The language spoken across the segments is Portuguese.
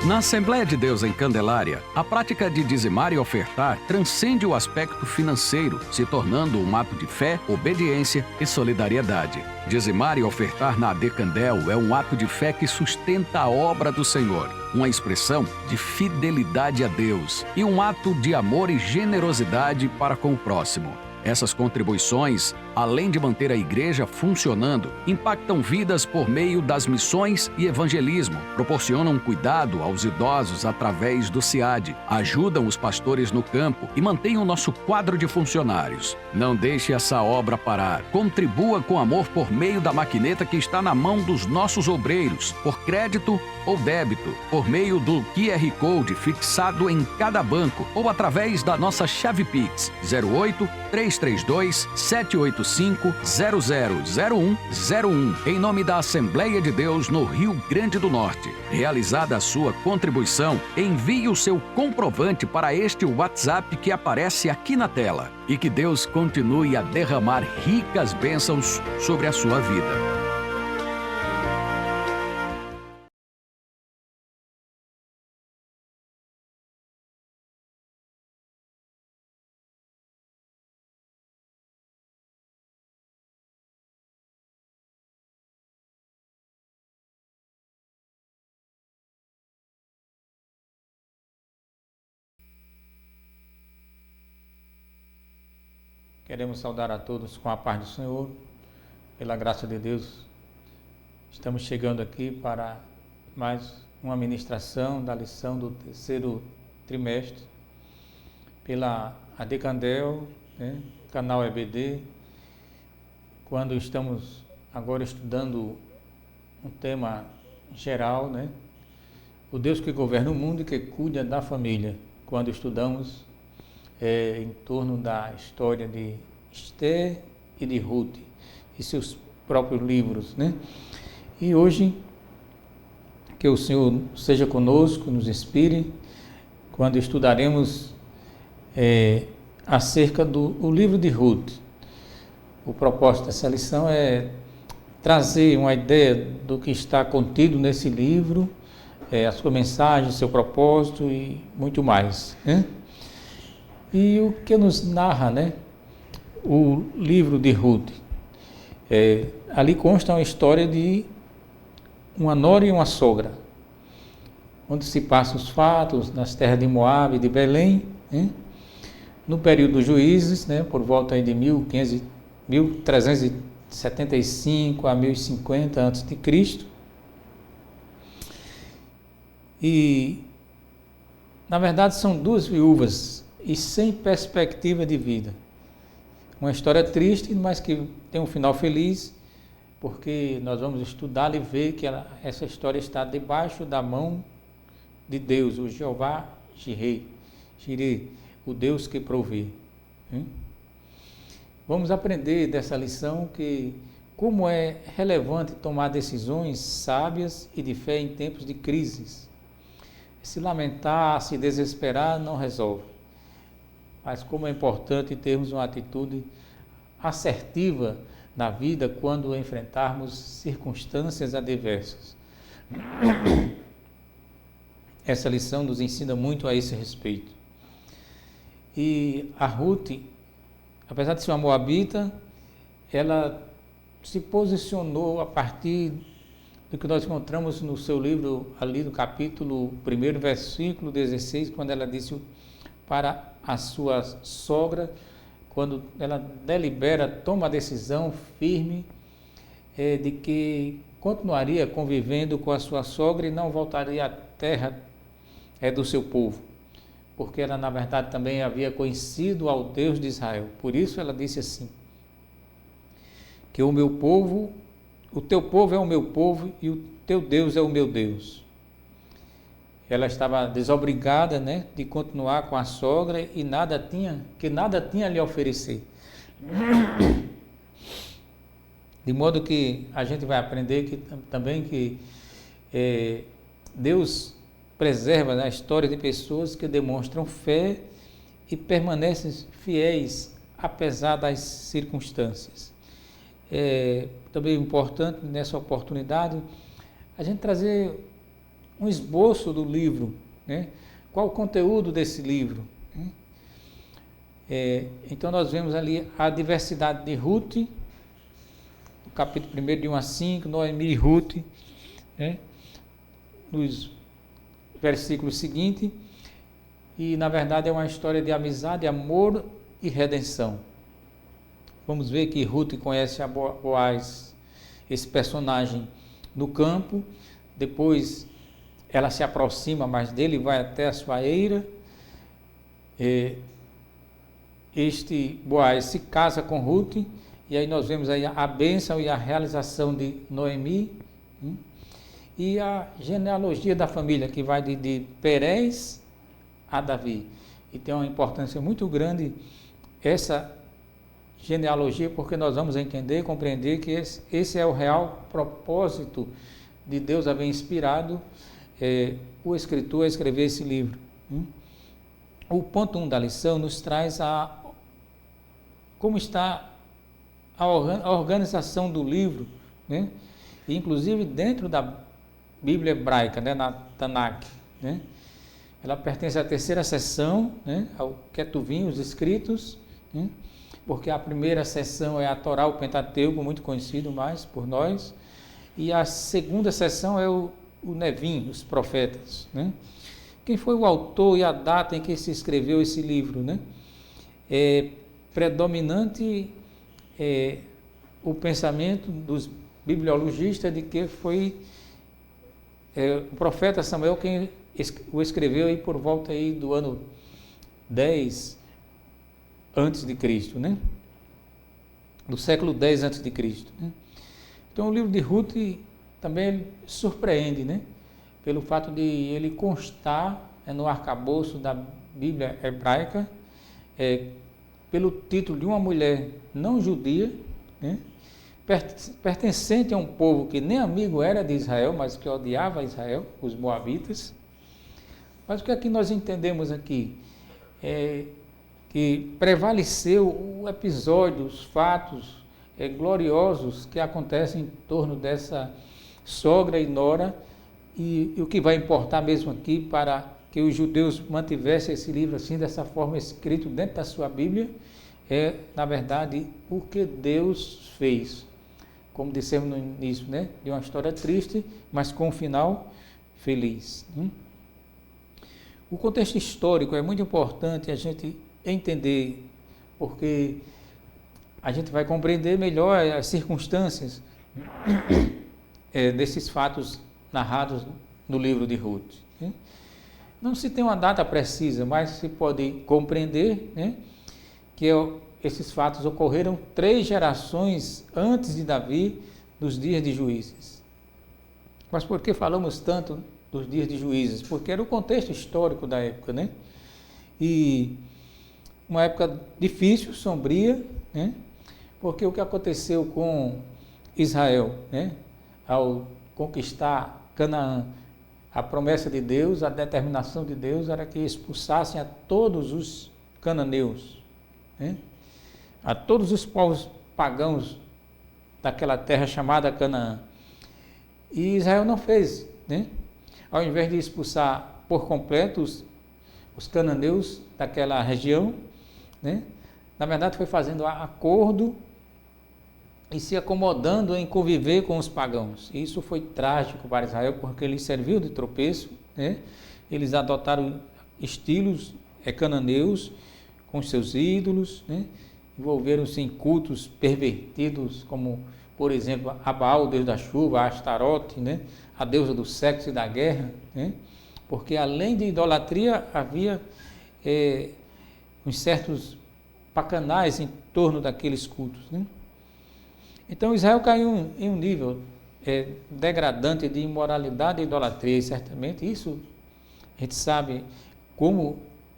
Na Assembleia de Deus em Candelária, a prática de dizimar e ofertar transcende o aspecto financeiro, se tornando um ato de fé, obediência e solidariedade. Dizimar e ofertar na AD Candel é um ato de fé que sustenta a obra do Senhor, uma expressão de fidelidade a Deus e um ato de amor e generosidade para com o próximo. Essas contribuições, além de manter a igreja funcionando, impactam vidas por meio das missões e evangelismo, proporcionam cuidado aos idosos através do CIAD, ajudam os pastores no campo e mantêm o nosso quadro de funcionários. Não deixe essa obra parar. Contribua com amor por meio da maquineta que está na mão dos nossos obreiros, por crédito ou débito, por meio do QR Code fixado em cada banco ou através da nossa chave Pix 08 332 785 000101 em nome da Assembleia de Deus no Rio Grande do Norte. Realizada a sua contribuição, envie o seu comprovante para este WhatsApp que aparece aqui na tela e que Deus continue a derramar ricas bênçãos sobre a sua vida. Queremos saudar a todos com a paz do Senhor, pela graça de Deus. Estamos chegando aqui para mais uma ministração da lição do terceiro trimestre, pela AD Candel, canal EBD, quando estamos agora estudando um tema geral, o Deus que governa o mundo e que cuida da família, quando estudamos em torno da história de Esther e de Ruth e seus próprios livros, E hoje, que o Senhor seja conosco, nos inspire, quando estudaremos acerca do livro de Ruth. O propósito dessa lição é trazer uma ideia do que está contido nesse livro, a sua mensagem, seu propósito e muito mais, E o que nos narra, o livro de Ruth? Ali consta uma história de uma nora e uma sogra, onde se passam os fatos nas terras de Moabe e de Belém, no período dos juízes, por volta aí de 1375 a 1050 a.C. E, na verdade, são duas viúvas e sem perspectiva de vida. Uma história triste, mas que tem um final feliz, porque nós vamos estudar e ver que essa história está debaixo da mão de Deus, o Jeová Jireh, o Deus que provê. Vamos aprender dessa lição que como é relevante tomar decisões sábias e de fé em tempos de crises. Se lamentar, se desesperar, não resolve. Mas como é importante termos uma atitude assertiva na vida quando enfrentarmos circunstâncias adversas. Essa lição nos ensina muito a esse respeito. E a Ruth, apesar de ser uma moabita, ela se posicionou a partir do que nós encontramos no seu livro, ali no capítulo 1, versículo 16, quando ela disse para a sua sogra, quando ela delibera, toma a decisão firme de que continuaria convivendo com a sua sogra e não voltaria à terra do seu povo, porque ela na verdade também havia conhecido ao Deus de Israel. Por isso ela disse assim, que o teu povo é o meu povo e o teu Deus é o meu Deus. Ela estava desobrigada, de continuar com a sogra e nada tinha a lhe oferecer. De modo que a gente vai aprender também que Deus preserva a história de pessoas que demonstram fé e permanecem fiéis apesar das circunstâncias. Também é importante nessa oportunidade a gente trazer um esboço do livro, né? Qual o conteúdo desse livro? Né? Então nós vemos ali a diversidade de Ruth, no capítulo 1 de 1 a 5, Noemi e Ruth, né? Nos versículos seguintes, e na verdade é uma história de amizade, amor e redenção. Vamos ver que Ruth conhece a Boaz, esse personagem, no campo, depois ela se aproxima mais dele, vai até a sua eira, este Boaz se casa com Ruth, e aí nós vemos aí a bênção e a realização de Noemi, e a genealogia da família, que vai de Perez a Davi, e tem uma importância muito grande essa genealogia, porque nós vamos entender e compreender que esse é o real propósito de Deus haver inspirado o escritor a escrever esse livro. O ponto 1 da lição nos traz como está a organização do livro, né? E, inclusive dentro da Bíblia hebraica, né? Na Tanakh, né? Ela pertence à terceira seção, né? Ao Ketuvim, os escritos, né? Porque a primeira seção é a Torá, o Pentateuco, muito conhecido mais por nós, e a segunda seção é o Nevim, os profetas, né? Quem foi o autor e a data em que se escreveu esse livro, né? Predominante o pensamento dos bibliologistas de que foi o profeta Samuel quem o escreveu aí por volta aí do ano 10 antes de Cristo, né? Do século 10 antes de Cristo, né? Então o livro de Ruth também surpreende, né? Pelo fato de ele constar no arcabouço da Bíblia hebraica, pelo título de uma mulher não judia, né? Pertencente a um povo que nem amigo era de Israel, mas que odiava Israel, os moabitas. Mas o que é que nós entendemos aqui? Que prevaleceu o episódio, os fatos gloriosos que acontecem em torno dessa sogra e nora, e o que vai importar mesmo aqui para que os judeus mantivessem esse livro assim, dessa forma, escrito dentro da sua Bíblia, na verdade, o que Deus fez. Como dissemos no início, né? De uma história triste, mas com um final feliz. O contexto histórico é muito importante a gente entender, porque a gente vai compreender melhor as circunstâncias desses fatos narrados no livro de Ruth. Né? Não se tem uma data precisa, mas se pode compreender, né, que esses fatos ocorreram 3 gerações antes de Davi, nos dias de Juízes. Mas por que falamos tanto dos dias de Juízes? Porque era o contexto histórico da época, né? E uma época difícil, sombria, né? Porque o que aconteceu com Israel, né? Ao conquistar Canaã, a promessa de Deus, a determinação de Deus era que expulsassem a todos os cananeus, né? A todos os povos pagãos daquela terra chamada Canaã. E Israel não fez, né? Ao invés de expulsar por completo os cananeus daquela região, né? Na verdade foi fazendo acordo e se acomodando em conviver com os pagãos. E isso foi trágico para Israel, porque ele serviu de tropeço, né? Eles adotaram estilos cananeus com seus ídolos, né? Envolveram-se em cultos pervertidos, como, por exemplo, a Baal, o deus da chuva, a Astarote, né? A deusa do sexo e da guerra, né? Porque além de idolatria, havia uns certos bacanais em torno daqueles cultos, né? Então Israel caiu em um nível degradante de imoralidade e idolatria, e certamente isso a gente sabe como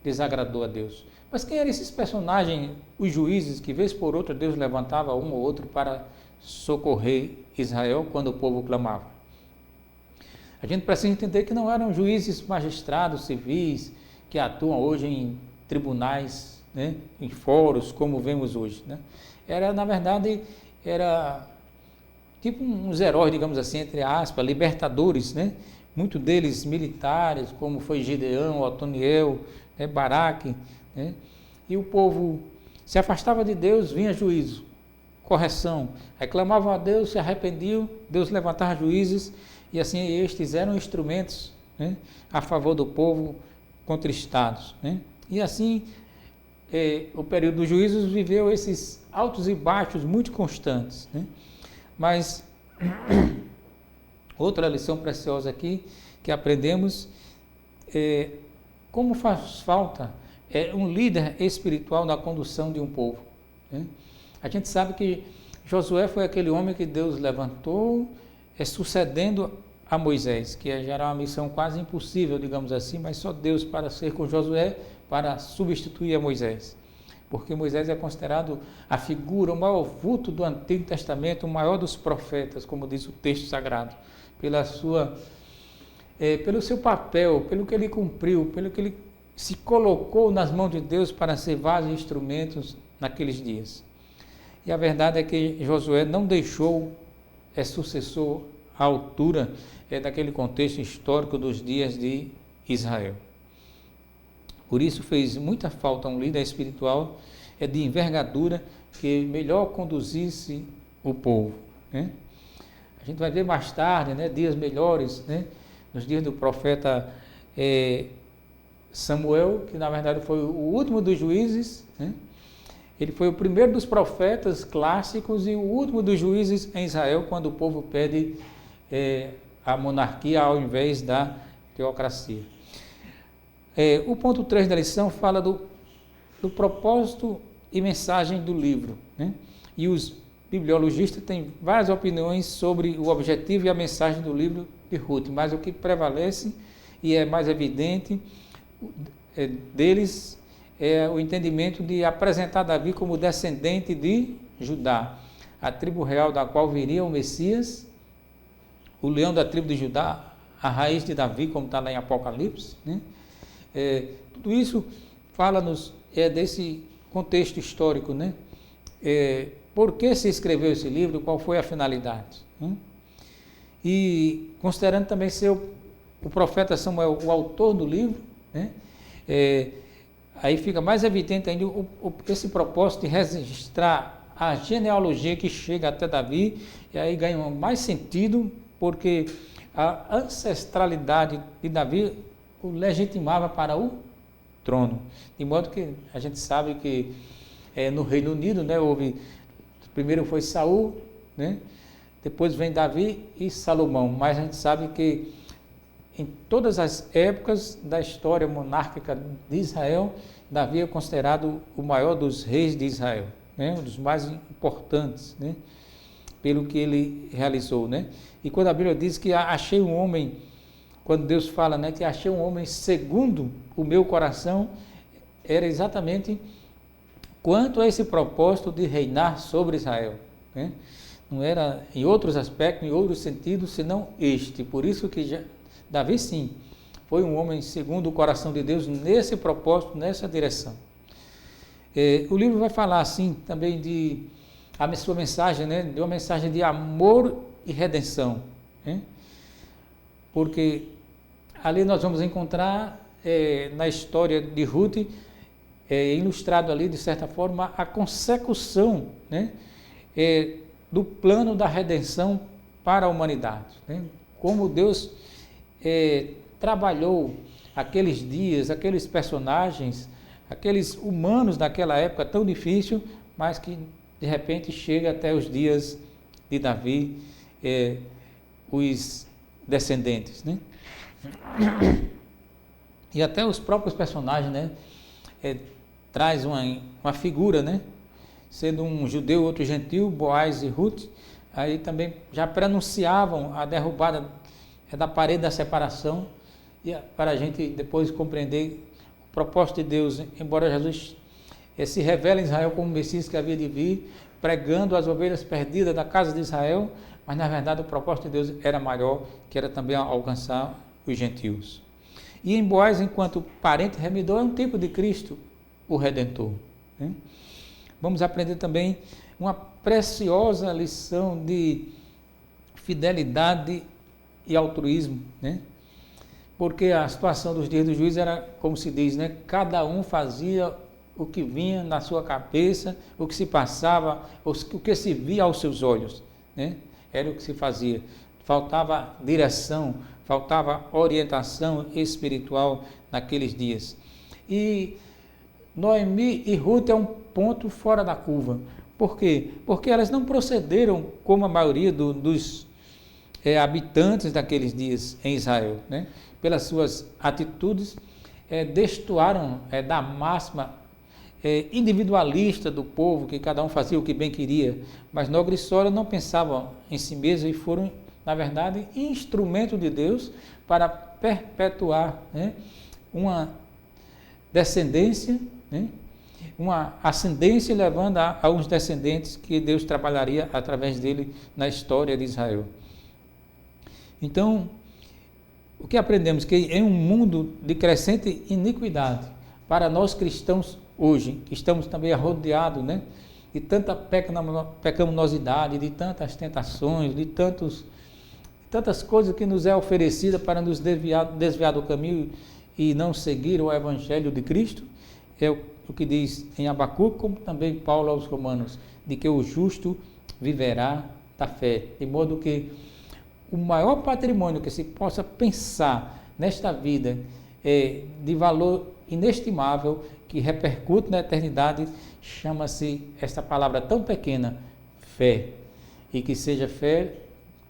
desagradou a Deus. Mas quem eram esses personagens, os juízes, que vez por outra Deus levantava um ou outro para socorrer Israel quando o povo clamava? A gente precisa entender que não eram juízes magistrados civis que atuam hoje em tribunais, né, em fóruns, como vemos hoje, né? Na verdade, era tipo uns heróis, digamos assim, entre aspas, libertadores, né? Muitos deles militares, como foi Gideão, Otoniel, né? Baraque, né? E o povo se afastava de Deus, vinha juízo, correção, reclamavam a Deus, se arrependiam, Deus levantava juízes, e assim estes eram instrumentos, né? A favor do povo contristados, né? E assim, o período dos juízos viveu esses altos e baixos muito constantes, né? Mas outra lição preciosa aqui que aprendemos é como faz falta um líder espiritual na condução de um povo, né? A gente sabe que Josué foi aquele homem que Deus levantou, sucedendo a Moisés, que já era uma missão quase impossível, digamos assim, mas só Deus para ser com Josué, para substituir a Moisés. Porque Moisés é considerado a figura, o maior vulto do Antigo Testamento, o maior dos profetas, como diz o texto sagrado, pelo seu papel, pelo que ele cumpriu, pelo que ele se colocou nas mãos de Deus para ser vasos e instrumentos naqueles dias. E a verdade é que Josué não deixou sucessor à altura daquele contexto histórico dos dias de Israel. Por isso fez muita falta um líder espiritual de envergadura que melhor conduzisse o povo, né? A gente vai ver mais tarde, né, dias melhores, né, nos dias do profeta Samuel, que na verdade foi o último dos juízes, né? Ele foi o primeiro dos profetas clássicos e o último dos juízes em Israel, quando o povo pede a monarquia ao invés da teocracia. O ponto 3 da lição fala do propósito e mensagem do livro, né? E os bibliologistas têm várias opiniões sobre o objetivo e a mensagem do livro de Ruth, mas o que prevalece e é mais evidente deles é o entendimento de apresentar Davi como descendente de Judá, a tribo real da qual viria o Messias, o leão da tribo de Judá, a raiz de Davi, como está lá em Apocalipse, né? Tudo isso fala-nos desse contexto histórico, né? Por que se escreveu esse livro, qual foi a finalidade, né? E considerando também ser o profeta Samuel o autor do livro, né? Aí fica mais evidente ainda esse propósito de registrar a genealogia que chega até Davi, e aí ganha mais sentido, porque a ancestralidade de Davi o legitimava para o trono. De modo que a gente sabe que no Reino Unido, né, primeiro foi Saul, né, depois vem Davi e Salomão, mas a gente sabe que em todas as épocas da história monárquica de Israel, Davi é considerado o maior dos reis de Israel, né, um dos mais importantes, né, pelo que ele realizou, né? E quando a Bíblia diz que achei um homem, quando Deus fala, né, que achei um homem segundo o meu coração, era exatamente quanto a esse propósito de reinar sobre Israel, né? Não era em outros aspectos, em outros sentidos, senão este. Por isso que Davi, sim, foi um homem segundo o coração de Deus nesse propósito, nessa direção. O livro vai falar, assim, também a sua mensagem, né, de uma mensagem de amor e redenção, né? Porque ali nós vamos encontrar na história de Ruth, ilustrado ali, de certa forma, a consecução, né, do plano da redenção para a humanidade, né? Como Deus trabalhou aqueles dias, aqueles personagens, aqueles humanos daquela época tão difícil, mas que de repente chega até os dias de Davi, os descendentes, né? E até os próprios personagens, né, traz uma figura, né, sendo um judeu, outro gentil, Boaz e Ruth, aí também já preanunciavam a derrubada da parede da separação, e para a gente depois compreender o propósito de Deus, embora Jesus se revela em Israel como o Messias que havia de vir, pregando as ovelhas perdidas da casa de Israel, mas na verdade o propósito de Deus era maior, que era também alcançar os gentios. E em Boaz, enquanto parente remidor, é um tipo de Cristo, o Redentor, né? Vamos aprender também uma preciosa lição de fidelidade e altruísmo, né? Porque a situação dos dias do juízo era, como se diz, né? Cada um fazia o que vinha na sua cabeça, o que se passava, o que se via aos seus olhos, né? Era o que se fazia. Faltava direção, faltava orientação espiritual naqueles dias. E Noemi e Ruth é um ponto fora da curva. Por quê? Porque elas não procederam como a maioria dos habitantes daqueles dias em Israel, né? Pelas suas atitudes, destoaram da máxima individualista do povo, que cada um fazia o que bem queria, mas Nogra e Sora não pensavam em si mesmos e foram, na verdade, instrumento de Deus para perpetuar, né, uma descendência, né, uma ascendência, levando a uns descendentes que Deus trabalharia através dele na história de Israel. Então, o que aprendemos? Que em um mundo de crescente iniquidade, para nós cristãos hoje, que estamos também rodeados, né, de tanta pecaminosidade, de tantas tentações, de tantas coisas que nos é oferecida para nos desviar do caminho e não seguir o Evangelho de Cristo, é o que diz em Abacuque, como também Paulo aos Romanos, de que o justo viverá da fé, de modo que o maior patrimônio que se possa pensar nesta vida é de valor inestimável, que repercute na eternidade, chama-se esta palavra tão pequena, fé, e que seja fé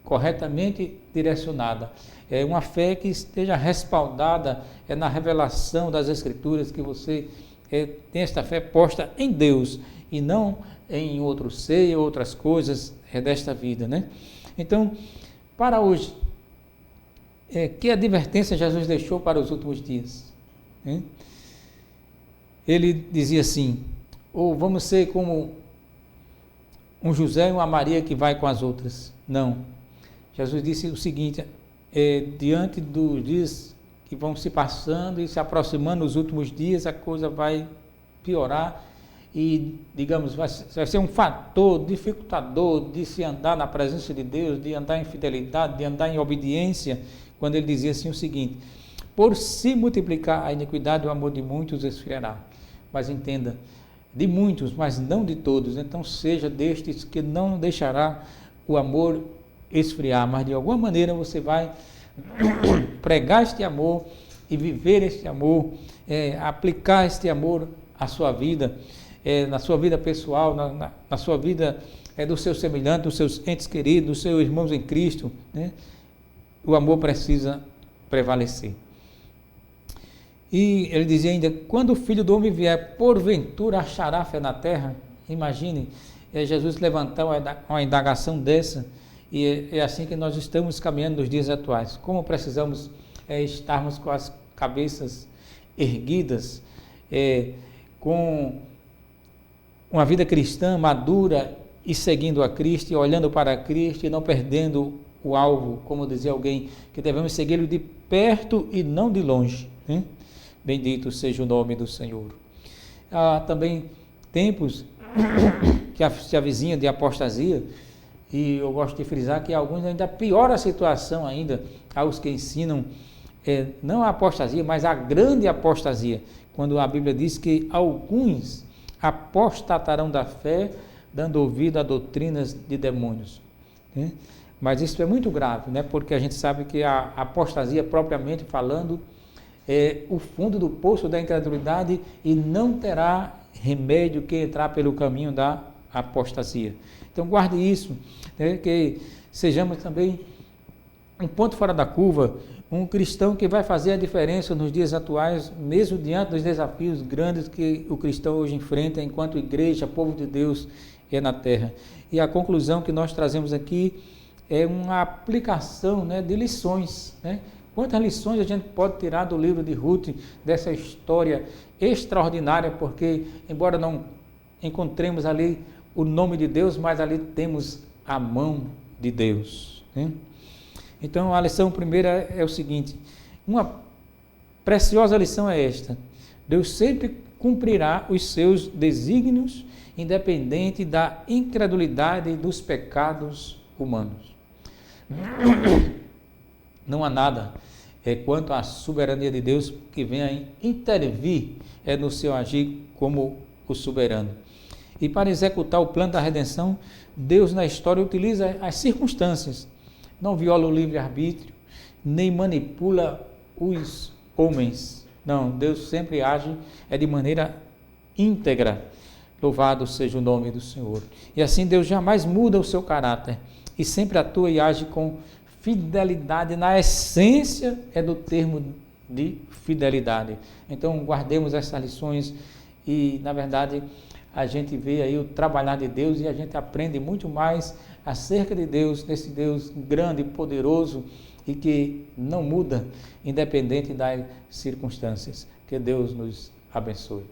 corretamente direcionada. É uma fé que esteja respaldada na revelação das Escrituras, que você tem esta fé posta em Deus e não em outro ser, outras coisas desta vida, né? Então, para hoje, que advertência Jesus deixou para os últimos dias? Né? Ele dizia assim: ou vamos ser como um José e uma Maria que vai com as outras. Não. Jesus disse o seguinte: diante dos dias que vão se passando e se aproximando nos últimos dias, a coisa vai piorar e, digamos, vai ser um fator dificultador de se andar na presença de Deus, de andar em fidelidade, de andar em obediência, quando ele dizia assim o seguinte: por se multiplicar a iniquidade, o amor de muitos esfriará. Mas entenda, de muitos, mas não de todos. Então seja destes que não deixará o amor esfriar, mas de alguma maneira você vai pregar este amor e viver este amor, aplicar este amor à sua vida, na sua vida pessoal, na sua vida dos seus semelhantes, dos seus entes queridos, dos seus irmãos em Cristo, né? O amor precisa prevalecer. E ele dizia ainda: quando o Filho do Homem vier, porventura achará fé na terra? Imagine, Jesus levantar uma indagação dessa, e é assim que nós estamos caminhando nos dias atuais. Como precisamos estarmos com as cabeças erguidas, com uma vida cristã madura e seguindo a Cristo, e olhando para Cristo e não perdendo o alvo, como dizia alguém, que devemos segui-lo de perto e não de longe, né? Bendito seja o nome do Senhor. Há também tempos que se avizinha de apostasia, e eu gosto de frisar que alguns ainda pioram a situação ainda aos que ensinam, não a apostasia, mas a grande apostasia, quando a Bíblia diz que alguns apostatarão da fé, dando ouvido a doutrinas de demônios, né? Mas isso é muito grave, né? Porque a gente sabe que a apostasia, propriamente falando, é o fundo do poço da incredulidade, e não terá remédio que entrar pelo caminho da apostasia. Então guarde isso, né? Que sejamos também um ponto fora da curva, um cristão que vai fazer a diferença nos dias atuais, mesmo diante dos desafios grandes que o cristão hoje enfrenta enquanto igreja, povo de Deus na terra. E a conclusão que nós trazemos aqui é uma aplicação, né, de lições, né? Quantas lições a gente pode tirar do livro de Ruth, dessa história extraordinária, porque embora não encontremos ali o nome de Deus, mas ali temos a mão de Deus, né? Então a lição primeira é o seguinte: uma preciosa lição é esta: Deus sempre cumprirá os seus desígnios, independente da incredulidade e dos pecados humanos. Não há nada quanto à soberania de Deus que venha intervir no seu agir como o soberano. E para executar o plano da redenção, Deus na história utiliza as circunstâncias, não viola o livre-arbítrio, nem manipula os homens. Não, Deus sempre age de maneira íntegra. Louvado seja o nome do Senhor. E assim Deus jamais muda o seu caráter e sempre atua e age com fidelidade, na essência do termo de fidelidade. Então guardemos essas lições e, na verdade, a gente vê aí o trabalhar de Deus e a gente aprende muito mais acerca de Deus, desse Deus grande e poderoso e que não muda, independente das circunstâncias. Que Deus nos abençoe.